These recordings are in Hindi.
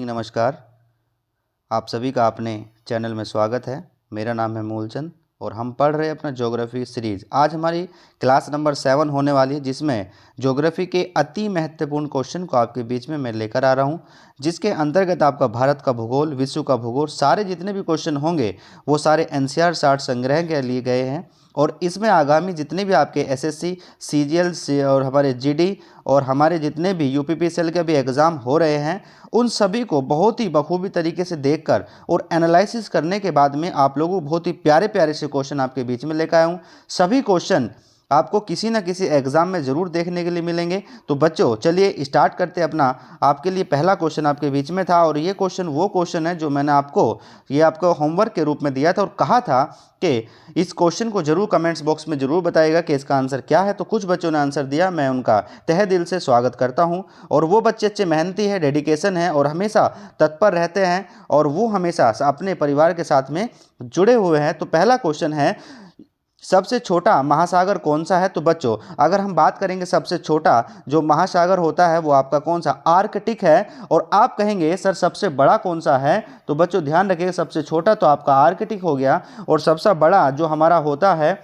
नमस्कार। आप सभी का अपने चैनल में स्वागत है। मेरा नाम है मूलचंद और हम पढ़ रहे हैं अपना ज्योग्राफी सीरीज़। आज हमारी क्लास नंबर 7 होने वाली है, जिसमें ज्योग्राफी के अति महत्वपूर्ण क्वेश्चन को आपके बीच में मैं लेकर आ रहा हूं, जिसके अंतर्गत आपका भारत का भूगोल, विश्व का भूगोल, सारे जितने भी क्वेश्चन होंगे वो सारे एनसीईआरटी चार्ट संग्रह के लिए गए हैं। और इसमें आगामी जितने भी आपके एसएससी, सीजीएल और हमारे जीडी और हमारे जितने भी यूपीपीसीएल के भी एग्ज़ाम हो रहे हैं, उन सभी को बहुत ही बखूबी तरीके से देखकर और एनालिसिस करने के बाद में आप लोगों को बहुत ही प्यारे प्यारे से क्वेश्चन आपके बीच में लेकर आया हूँ। सभी क्वेश्चन आपको किसी न किसी एग्ज़ाम में ज़रूर देखने के लिए मिलेंगे। तो बच्चों चलिए स्टार्ट करते हैं अपना। आपके लिए पहला क्वेश्चन आपके बीच में था और ये क्वेश्चन वो क्वेश्चन है जो मैंने आपको होमवर्क के रूप में दिया था और कहा था कि इस क्वेश्चन को जरूर कमेंट्स बॉक्स में ज़रूर बताइएगा कि इसका आंसर क्या है। तो कुछ बच्चों ने आंसर दिया, मैं उनका तहे दिल से स्वागत करता हूं। और वो बच्चे अच्छे मेहनती है, डेडिकेशन है और हमेशा तत्पर रहते हैं और वो हमेशा अपने परिवार के साथ में जुड़े हुए हैं। तो पहला क्वेश्चन है, सबसे छोटा महासागर कौन सा है? तो बच्चों अगर हम बात करेंगे सबसे छोटा जो महासागर होता है वो आपका कौन सा? आर्कटिक है। और आप कहेंगे सर सबसे बड़ा कौन सा है? तो बच्चों ध्यान रखिएगा, सबसे छोटा तो आपका आर्कटिक हो गया और सबसे बड़ा जो हमारा होता है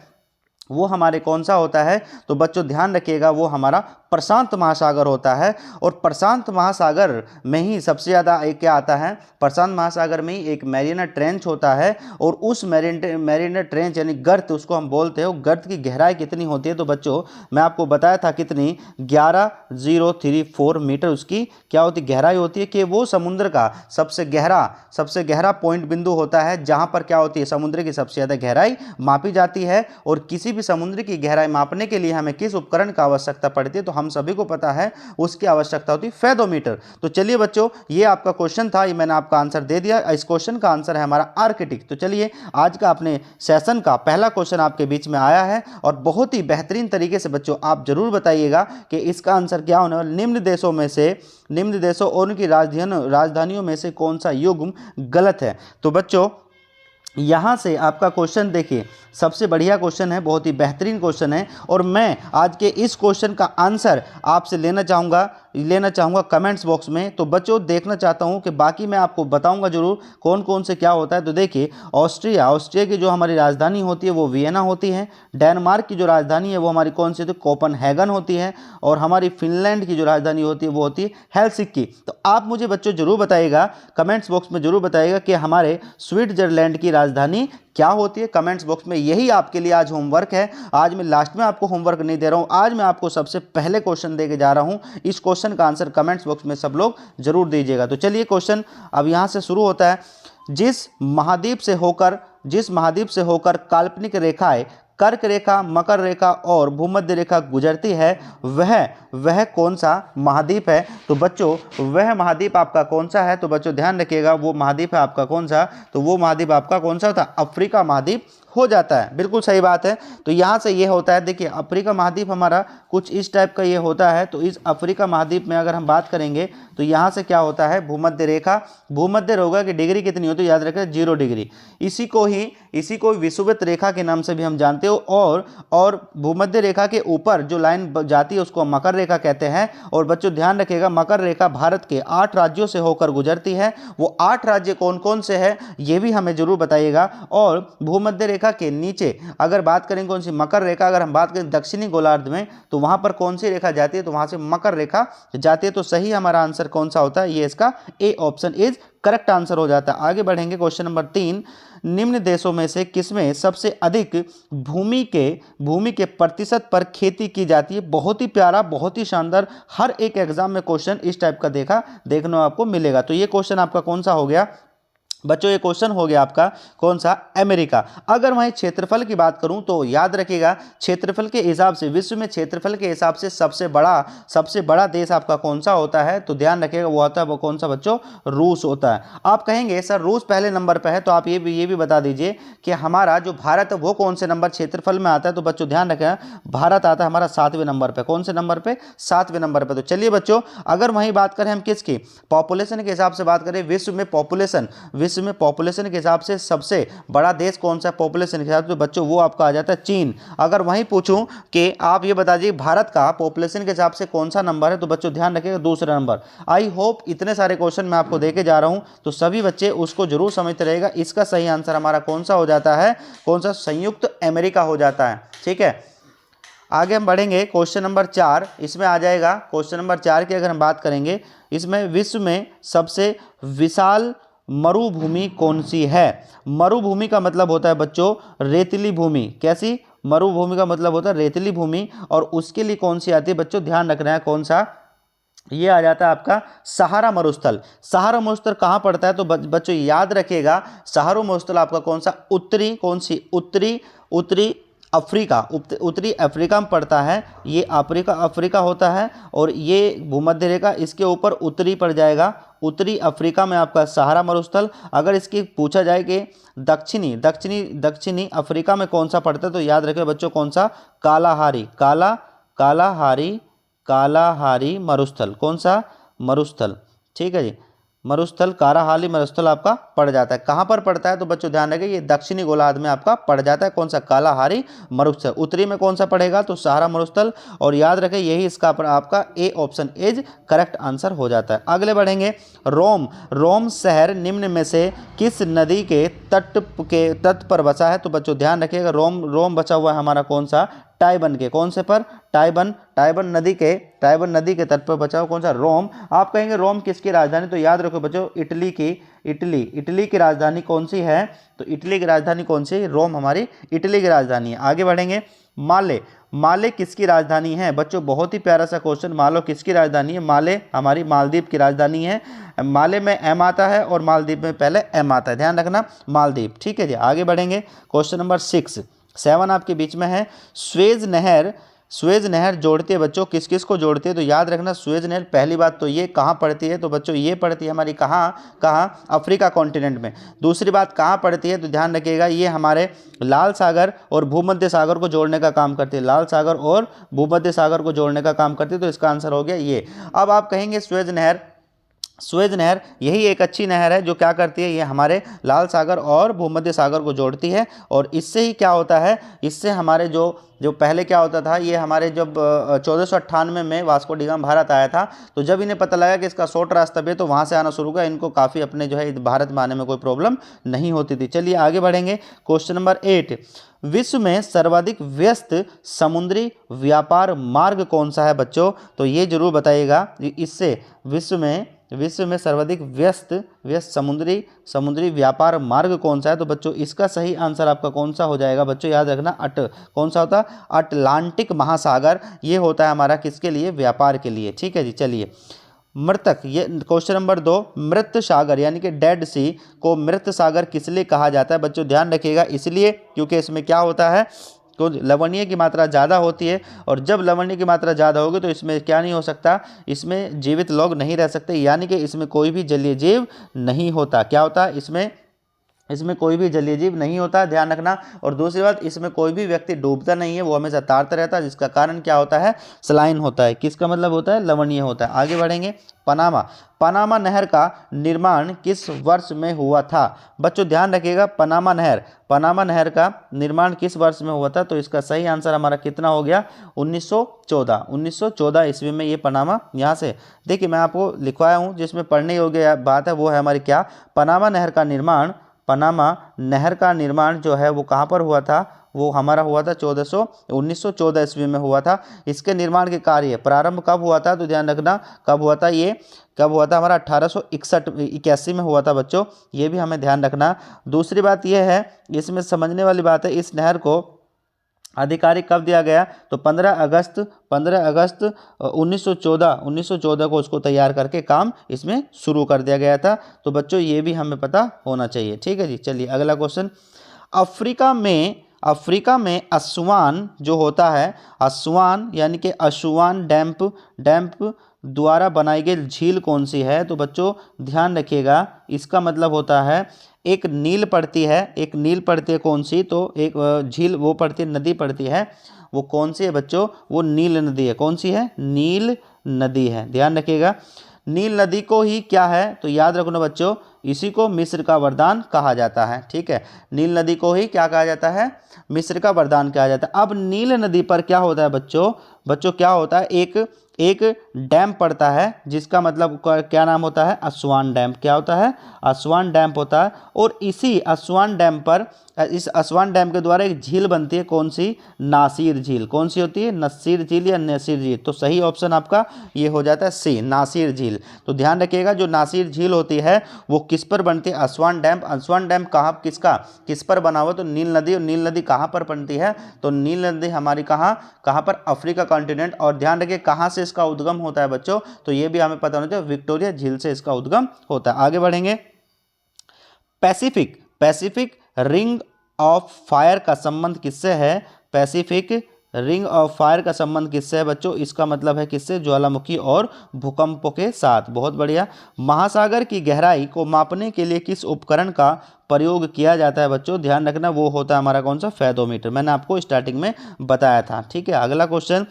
वो हमारे कौन सा होता है? तो बच्चों ध्यान रखिएगा, वो हमारा प्रशांत महासागर होता है। और प्रशांत महासागर में ही सबसे ज़्यादा एक क्या आता है? प्रशांत महासागर में ही एक मैरिना ट्रेंच होता है और उस मैरिना ट्रेंच यानी गर्त उसको हम बोलते हैं। वो गर्त की गहराई कितनी होती है? तो बच्चों मैं आपको बताया था कितनी, 11,034 मीटर उसकी क्या होती गहराई होती है। कि वो समुद्र का सबसे गहरा पॉइंट बिंदु होता है जहाँ पर क्या होती है, समुद्र की सबसे ज़्यादा गहराई मापी जाती है। और किसी भी समुद्र की गहराई मापने के लिए हमें किस उपकरण का आवश्यकता पड़ती है? तो हम सभी को पता है उसकी आवश्यकता होती है फेदोमीटर। तो चलिए बच्चों ये आपका क्वेश्चन था, ये मैंने आपका आंसर दे दिया। इस क्वेश्चन का आंसर है हमारा आर्कटिक। तो चलिए आज का अपने सेशन का पहला क्वेश्चन आपके बीच में आया है और बहुत ही बेहतरीन तरीके से बच्चों आप जरूर बताइएगा कि इसका आंसर क्या होने वाला। निम्न देशों और उनकी राजधानियों में से कौन सा युग्म गलत है? तो बच्चों यहाँ से आपका क्वेश्चन देखिए, सबसे बढ़िया क्वेश्चन है, बहुत ही बेहतरीन क्वेश्चन है। और मैं आज के इस क्वेश्चन का आंसर आपसे लेना चाहूँगा कमेंट्स बॉक्स में। तो बच्चों देखना चाहता हूँ कि बाकी मैं आपको बताऊँगा जरूर कौन कौन से क्या होता है। तो देखिए ऑस्ट्रिया की जो हमारी राजधानी होती है वो वियना होती है। डेनमार्क की जो राजधानी है वो हमारी कौन सी होती है? कोपेनहेगन होती है। और हमारी फिनलैंड की जो राजधानी होती है वो होती है हेलसिंकी। तो आप मुझे बच्चों जरूर बताइएगा, कमेंट्स बॉक्स में जरूर बताइएगा कि हमारे स्विट्जरलैंड की राजधानी क्या होती है कमेंट्स बॉक्स में। यही आपके लिए आज होमवर्क है। आज मैं लास्ट में आपको होमवर्क नहीं दे रहा हूं, आज मैं आपको सबसे पहले क्वेश्चन देके जा रहा हूं। इस क्वेश्चन का आंसर कमेंट्स बॉक्स में सब लोग जरूर दीजिएगा। तो चलिए क्वेश्चन अब यहां से शुरू होता है। जिस महाद्वीप से होकर काल्पनिक रेखाएं कर्क रेखा, मकर रेखा और भूमध्य रेखा गुजरती है वह कौन सा महाद्वीप है? तो बच्चों वह महाद्वीप आपका कौन सा है? तो बच्चों ध्यान रखिएगा, वो महाद्वीप है आपका कौन सा? तो वो महाद्वीप आपका कौन सा होता है? अफ्रीका महाद्वीप हो जाता है। बिल्कुल सही बात है। तो यहाँ से ये होता है, देखिए अफ्रीका महाद्वीप हमारा कुछ इस टाइप का ये होता है। तो इस अफ्रीका महाद्वीप में अगर हम बात करेंगे तो यहाँ से क्या होता है? भूमध्य रेखा की डिग्री कितनी होती है? याद रखें 0 डिग्री। इसी को विषुवत रेखा के नाम से भी हम जानते हो। और भूमध्य रेखा के ऊपर जो लाइन जाती है उसको मकर रेखा कहते हैं। और बच्चों ध्यान रखिएगा, मकर रेखा भारत के 8 राज्यों से होकर गुजरती है। वो 8 राज्य कौन कौन से हैं ये भी हमें जरूर बताइएगा। और भूमध्य रेखा के नीचे अगर बात करें कौन सी मकर रेखा, अगर हम बात करें दक्षिणी गोलार्ध में तो वहां पर कौन सी रेखा जाती है? तो वहां से मकर रेखा जाती है। तो सही हमारा आंसर कौन सा होता है? ये इसका A option is correct answer हो जाता है। आगे बढ़ेंगे क्वेश्चन नंबर 3। निम्न देशों में से किसमें सबसे अधिक भूमि के प्रतिशत पर खेती की जाती है? बहुत ही प्यारा, बहुत ही शानदार, हर एक एग्जाम में क्वेश्चन इस टाइप का देखने आपको मिलेगा। तो ये क्वेश्चन आपका कौन सा हो गया बच्चों? ये क्वेश्चन हो गया आपका कौन सा? अमेरिका। अगर वहीं क्षेत्रफल की बात करूं तो याद रखिएगा, क्षेत्रफल के हिसाब से विश्व में क्षेत्रफल के हिसाब से सबसे बड़ा देश आपका कौन सा होता है? तो ध्यान रखिएगा वो होता है वो कौन सा बच्चों? रूस होता है। आप कहेंगे सर रूस पहले नंबर पर है, तो आप ये भी बता दीजिए कि हमारा जो भारत है वो कौन से नंबर क्षेत्रफल में आता है? तो बच्चों ध्यान रखें भारत आता है हमारा 7वें नंबर पर। कौन से नंबर पर? 7वें नंबर पर। तो चलिए बच्चों अगर वहीं बात करें हम किसकी? पॉपुलेशन के हिसाब से बात करें, विश्व विश्व में पॉपुलेशन के हिसाब से सबसे बड़ा देश कौन सा पॉपुलेशन के हिसाब से, तो बच्चों वो आपका आ जाता है चीन। अगर वहीं पूछूं कि आप ये बता दीजिए भारत का पॉपुलेशन के हिसाब से कौन सा नंबर है, तो बच्चों ध्यान रखिएगा दूसरा नंबर। आई होप इतने सारे क्वेश्चन मैं आपको देके जा रहा हूं तो सभी बच्चे उसको जरूर समझते रहेगा। इसका सही आंसर हमारा कौन सा हो जाता है, कौन सा, संयुक्त अमेरिका हो जाता है। ठीक है, आगे हम बढ़ेंगे। क्वेश्चन नंबर 4 इसमें आ जाएगा। क्वेश्चन नंबर 4 की अगर हम बात करेंगे, इसमें विश्व में सबसे विशाल मरुभूमि कौन सी है। मरुभूमि का मतलब होता है बच्चों रेतीली भूमि। कैसी, मरुभूमि का मतलब होता है रेतीली भूमि, और उसके लिए कौन सी आती है बच्चों, ध्यान रखना है कौन सा, ये आ जाता है आपका सहारा मरुस्थल। सहारा मरुस्थल कहाँ पड़ता है, तो बच्चों याद रखिएगा सहारा मरुस्थल आपका कौन सा, उत्तरी, कौन सी, उत्तरी अफ्रीका, उत्तरी अफ्रीका में पड़ता है। ये अफ्रीका होता है, और ये भूमध्य रेखा इसके ऊपर उत्तरी पड़ जाएगा। उत्तरी अफ्रीका में आपका सहारा मरुस्थल। अगर इसकी पूछा जाए कि दक्षिणी अफ्रीका में कौन सा पड़ता है, तो याद रखिए बच्चों कौन सा, कालाहारी मरुस्थल। कौन सा, मरुस्थल। ठीक है जी, मरुस्थल, कालाहारी मरुस्थल आपका पड़ जाता है। कहाँ पर पड़ता है, तो बच्चों ध्यान रखिए ये दक्षिणी गोलार्ध में आपका पड़ जाता है। कौन सा, कालाहारी मरुस्थल। उत्तरी में कौन सा पड़ेगा, तो सहारा मरुस्थल। और याद रखें यही इसका आपका A option is correct answer हो जाता है। अगले बढ़ेंगे। रोम शहर निम्न में से किस नदी के तट पर बसा है, तो बच्चों ध्यान रखिएगा रोम बचा हुआ है हमारा कौन सा, टाइबन के, कौन से पर, टाइबन नदी के तट पर बचा हुआ कौन सा, रोम। आप कहेंगे रोम किसकी राजधानी, तो याद रखो बच्चों इटली की राजधानी कौन सी है, तो इटली की राजधानी कौन सी, रोम हमारी इटली की राजधानी है। आगे बढ़ेंगे। माले किसकी राजधानी है, बच्चों बहुत ही प्यारा सा क्वेश्चन। माले किसकी राजधानी है, माले हमारी मालदीव की राजधानी है। माले में एम आता है और मालदीव में पहले एम आता है, ध्यान रखना, मालदीव। ठीक है जी, आगे बढ़ेंगे। क्वेश्चन नंबर 7 आपके बीच में है। स्वेज नहर जोड़ती है बच्चों किस किस को जोड़ती है, तो याद रखना स्वेज नहर पहली बात तो ये कहाँ पड़ती है, तो बच्चों ये पड़ती है हमारी कहाँ अफ्रीका कॉन्टिनेंट में। दूसरी बात कहाँ पड़ती है, तो ध्यान रखिएगा ये हमारे लाल सागर और भूमध्य सागर को जोड़ने का काम करती है। लाल सागर और भूमध्य सागर को जोड़ने का काम करती है, तो इसका आंसर हो गया ये। अब आप कहेंगे स्वेज नहर यही एक अच्छी नहर है जो क्या करती है, ये हमारे लाल सागर और भूमध्य सागर को जोड़ती है। और इससे ही क्या होता है, इससे हमारे जो पहले क्या होता था, ये हमारे जब 1498 में वास्को डी गामा भारत आया था, तो जब इन्हें पता लगा कि इसका शॉर्ट रास्ता भी है तो वहाँ से आना शुरू किया। इनको काफ़ी अपने जो है भारत में आने में कोई प्रॉब्लम नहीं होती थी। चलिए आगे बढ़ेंगे। क्वेश्चन नंबर 8, विश्व में सर्वाधिक व्यस्त समुद्री व्यापार मार्ग कौन सा है बच्चों, तो ये जरूर बताइएगा। इससे विश्व में सर्वाधिक व्यस्त समुद्री व्यापार मार्ग कौन सा है, तो बच्चों इसका सही आंसर आपका कौन सा हो जाएगा बच्चों, याद रखना कौन सा होता है, अटलांटिक महासागर। ये होता है हमारा किसके लिए, व्यापार के लिए। ठीक है जी, चलिए मृतक, ये क्वेश्चन नंबर 2, मृत सागर यानी कि डेड सी को मृत सागर किस लिए कहा जाता है, बच्चों ध्यान रखिएगा इसलिए क्योंकि इसमें क्या होता है, तो लवणीय की मात्रा ज़्यादा होती है, और जब लवणीय की मात्रा ज़्यादा होगी तो इसमें क्या नहीं हो सकता, इसमें जीवित लोग नहीं रह सकते, यानी कि इसमें कोई भी जलीय जीव नहीं होता। क्या होता है, इसमें कोई भी जलीय जीव नहीं होता, ध्यान रखना। और दूसरी बात, इसमें कोई भी व्यक्ति डूबता नहीं है, वो हमेशा तैरता रहता है, जिसका कारण क्या होता है, सलाइन होता है। किसका मतलब होता है, लवणीय होता है। आगे बढ़ेंगे। पनामा नहर का निर्माण किस वर्ष में हुआ था, बच्चों ध्यान रखिएगा, पनामा नहर का निर्माण किस वर्ष में हुआ था, तो इसका सही आंसर हमारा कितना हो गया, 1914 ईस्वी में ये पनामा, यहाँ से देखिए मैं आपको लिखवाया हूँ, जिसमें पढ़ने योग्य बात है वो है हमारी क्या, पनामा नहर का निर्माण जो है वो कहाँ पर हुआ था, वो हमारा हुआ था 1914 ईस्वी में हुआ था। इसके निर्माण के कार्य प्रारंभ कब हुआ था, तो ध्यान रखना कब हुआ था, ये कब हुआ था हमारा 1881 में हुआ था बच्चों, ये भी हमें ध्यान रखना। दूसरी बात यह है, इसमें समझने वाली बात है, इस नहर को आधिकारिक कब दिया गया, तो 15 अगस्त 1914 को उसको तैयार करके काम इसमें शुरू कर दिया गया था। तो बच्चों ये भी हमें पता होना चाहिए। ठीक है जी, चलिए अगला क्वेश्चन। अफ्रीका में असुआन जो होता है, असुआन यानी कि असुआन डैम्प द्वारा बनाई गई झील कौन सी है, तो बच्चों ध्यान रखिएगा, इसका मतलब होता है एक नील पड़ती है कौन सी, तो एक झील वो पड़ती है, नदी पड़ती है, वो कौन सी है बच्चों, वो नील नदी है। कौन सी है, नील नदी है, ध्यान रखिएगा। नील नदी को ही क्या है, तो याद रखना बच्चों, इसी को मिस्र का वरदान कहा जाता है। ठीक है, नील नदी को ही क्या कहा जाता है, मिस्र का वरदान कहा जाता है। अब नील नदी पर क्या होता है बच्चों, क्या होता है, एक डैम पड़ता है जिसका मतलब क्या नाम होता है, असवान डैम। क्या होता है, असवान डैम होता है। और इसी असवान डैम पर, इस असवान डैम के द्वारा एक झील बनती है, कौन सी, नासिर झील। कौन सी होती है, नसीर झील या नसीर झील। तो सही ऑप्शन आपका ये हो जाता है सी, नासिर झील। तो ध्यान रखिएगा, जो नासिर झील होती है वो किस पर बनती है, असवान डैम। असवान डैम कहाँ, किस पर बना हुआ, तो नील नदी। और नील नदी कहाँ पर बनती है, तो नील नदी हमारी कहाँ पर, अफ्रीका कॉन्टिनेंट। और ध्यान रखिए कहाँ से इसका उद्गम होता है बच्चों, तो ये भी हमें पता होना चाहिए, विक्टोरिया झील से इसका उद्गम होता है। आगे बढ़ेंगे। पैसिफिक रिंग ऑफ फायर का संबंध किससे है, पैसिफिक रिंग ऑफ फायर का संबंध किससे है बच्चों, इसका मतलब है किससे, ज्वालामुखी और भूकंपों के साथ। बहुत बढ़िया। महासागर की गहराई को मापने के लिए किस उपकरण का प्रयोग किया जाता है बच्चों, ध्यान रखना, वो होता है हमारा कौन सा, फेदोमीटर। मैंने आपको स्टार्टिंग में बताया था। ठीक है, अगला क्वेश्चन,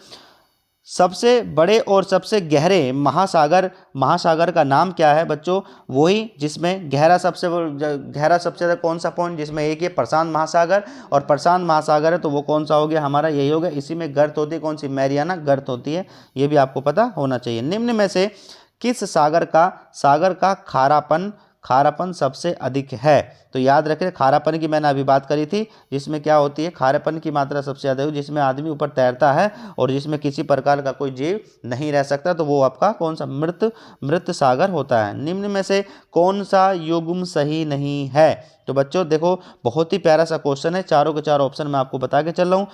सबसे बड़े और सबसे गहरे महासागर का नाम क्या है बच्चों, वही जिसमें गहरा सबसे ज़्यादा कौन सा पॉइंट, जिसमें एक है प्रशांत महासागर। और प्रशांत महासागर है तो वो कौन सा हो गया हमारा, यही हो गया। इसी में गर्त होती है, कौन सी, मैरियाना गर्त होती है। ये भी आपको पता होना चाहिए। निम्न में से किस सागर का खारापन सबसे अधिक है, तो याद रखें, खारापन की मैंने अभी बात करी थी, जिसमें क्या होती है, खारापन की मात्रा सबसे ज़्यादा है, जिसमें आदमी ऊपर तैरता है और जिसमें किसी प्रकार का कोई जीव नहीं रह सकता, तो वो आपका कौन सा, मृत सागर होता है। निम्न में से कौन सा युग्म सही नहीं है, तो बच्चों देखो, बहुत ही प्यारा सा क्वेश्चन है, चारों के चार ऑप्शन मैं आपको बता के चल रहा हूँ।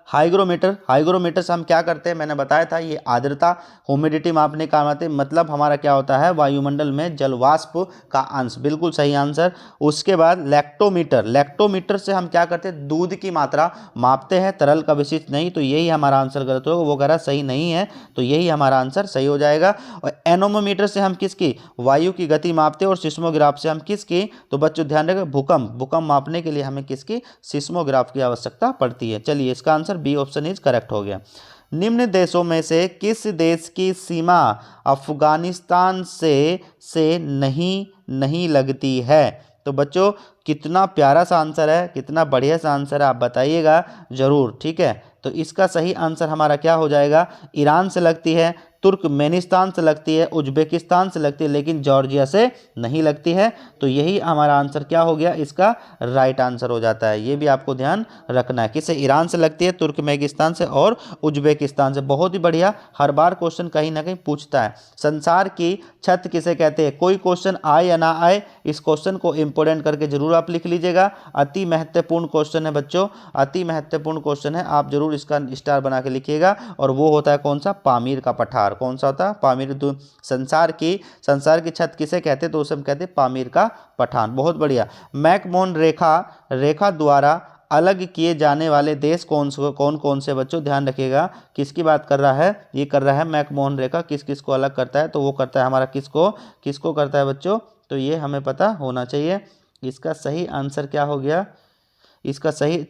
हाइग्रोमीटर से हम क्या करते हैं, मैंने बताया था, ये आर्द्रता, ह्यूमिडिटी मापने का आते हैं। मतलब हमारा क्या होता है, वायुमंडल में जलवाष्प का अंश। बिल्कुल सही आंसर। उसके बाद लैक्टोमीटर से हम क्या करते हैं, दूध की मात्रा मापते हैं, तरल का विशिष्ट नहीं। तो यही हमारा आंसर गलत होगा, वो कह रहा सही नहीं है, तो यही हमारा आंसर सही हो जाएगा। और एनोमोमीटर से हम किसकी, वायु की गति मापते हैं। और सिस्मोग्राफ से हम किसकी, तो बच्चों ध्यान रखें, भूकंप मापने के लिए हमें किसकी, सिस्मोग्राफ की आवश्यकता पड़ती है। चलिए, इसका answer B option is correct हो गया। निम्न देशों में से किस देश की सीमा अफगानिस्तान से नहीं लगती है, तो बच्चों कितना प्यारा सा आंसर है, कितना बढ़िया सा आंसर है, आप बताइएगा जरूर। ठीक है, तो इसका सही आंसर हमारा क्या हो जाएगा, ईरान से लगती है, तुर्कमेनिस्तान से लगती है, उज्बेकिस्तान से लगती है, लेकिन जॉर्जिया से नहीं लगती है। तो यही हमारा आंसर क्या हो गया, इसका राइट आंसर हो जाता है। ये भी आपको ध्यान रखना है, किससे, ईरान से लगती है, तुर्कमेनिस्तान से और उज्बेकिस्तान से। बहुत ही बढ़िया, हर बार क्वेश्चन कहीं ना कहीं पूछता है। संसार की छत किसे कहते हैं, कोई क्वेश्चन आए या ना आए, इस क्वेश्चन को इंपोर्टेंट करके जरूर आप लिख लीजिएगा। अति महत्वपूर्ण क्वेश्चन है बच्चों, अति महत्वपूर्ण क्वेश्चन है, आप जरूर इसका स्टार बना के लिखिएगा। और वो होता है कौन सा, पामीर का पठार। कौन सा होता है, पामीर। संसार की छत किसे कहते हैं, तो उसे हम कहते हैं पामीर का पठार। बहुत बढ़िया। मैकमोहन रेखा द्वारा अलग किए जाने वाले देश कौन से बच्चों, ध्यान रखिएगा, किसकी बात कर रहा है, ये कर रहा है मैकमोहन रेखा, किस को अलग करता है, तो वो करता है हमारा किसको करता है बच्चों, तो ये हमें पता होना चाहिए। इसका सही आंसर क्या हो गया, इसका सही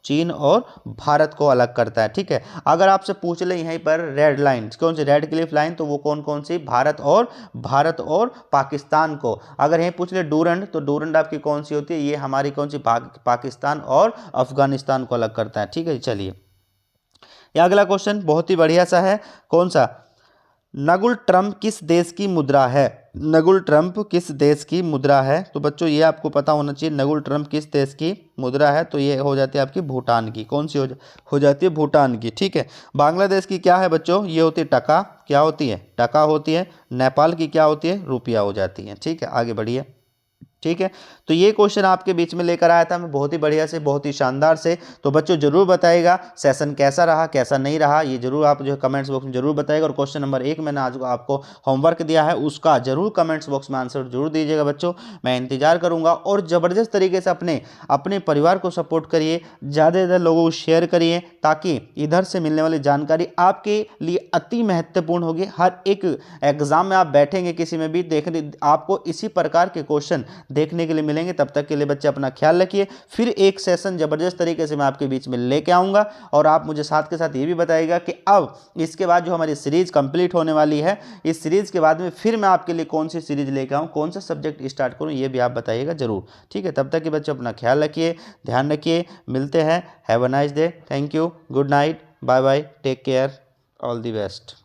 चीन और भारत को अलग करता है। ठीक है, अगर आपसे पूछ ले यहीं पर रेड लाइन, कौन सी, रेड क्लिफ लाइन, तो वो कौन सी, भारत और पाकिस्तान को। अगर यहीं पूछ ले डूरंड, तो डूरंड आपकी कौन सी होती है, ये हमारी कौन सी, पाकिस्तान और अफगानिस्तान को अलग करता है। ठीक है, चलिए, ये अगला क्वेश्चन बहुत ही बढ़िया सा है। कौन सा, नगुल ट्रम्प किस देश की मुद्रा है, नगुल ट्रम्प किस देश की मुद्रा है, तो बच्चों ये आपको पता होना चाहिए, नगुल ट्रम्प किस देश की मुद्रा है, तो ये हो जाती है आपकी भूटान की। कौन सी हो जाती है, भूटान की। ठीक है, बांग्लादेश की क्या है बच्चों, ये होती है टका। क्या होती है, टका होती है। नेपाल की क्या होती है, रुपया हो जाती है। ठीक है, आगे बढ़िए। ठीक है, तो ये क्वेश्चन आपके बीच में लेकर आया था मैं, बहुत ही बढ़िया से, बहुत ही शानदार से। तो बच्चों जरूर बताइएगा सेशन कैसा रहा, कैसा नहीं रहा, ये जरूर आप जो कमेंट्स बॉक्स में जरूर बताइएगा। और क्वेश्चन नंबर 1 मैंने आज आपको होमवर्क दिया है, उसका जरूर कमेंट्स बॉक्स में आंसर जरूर दीजिएगा बच्चों, मैं इंतजार करूंगा। और ज़बरदस्त तरीके से अपने परिवार को सपोर्ट करिए, ज़्यादा से ज़्यादा लोगों को शेयर करिए, ताकि इधर से मिलने वाली जानकारी आपके लिए अति महत्वपूर्ण होगी। हर एक एग्जाम में आप बैठेंगे किसी में भी, देखने आपको इसी प्रकार के क्वेश्चन देखने के लिए मिलेंगे। तब तक के लिए बच्चे अपना ख्याल रखिए। फिर एक सेशन ज़बरदस्त तरीके से मैं आपके बीच में लेके आऊँगा और आप मुझे साथ के साथ ये भी बताइएगा कि अब इसके बाद जो हमारी सीरीज़ कंप्लीट होने वाली है, इस सीरीज़ के बाद में फिर मैं आपके लिए कौन सी सीरीज़ लेके आऊँ, कौन सा सब्जेक्ट स्टार्ट करूँ, ये भी आप बताइएगा ज़रूर। ठीक है, तब तक के बच्चे अपना ख्याल रखिए, ध्यान रखिए। मिलते हैं। Have a nice day. Thank you. Good night. Bye bye. Take care. All the best.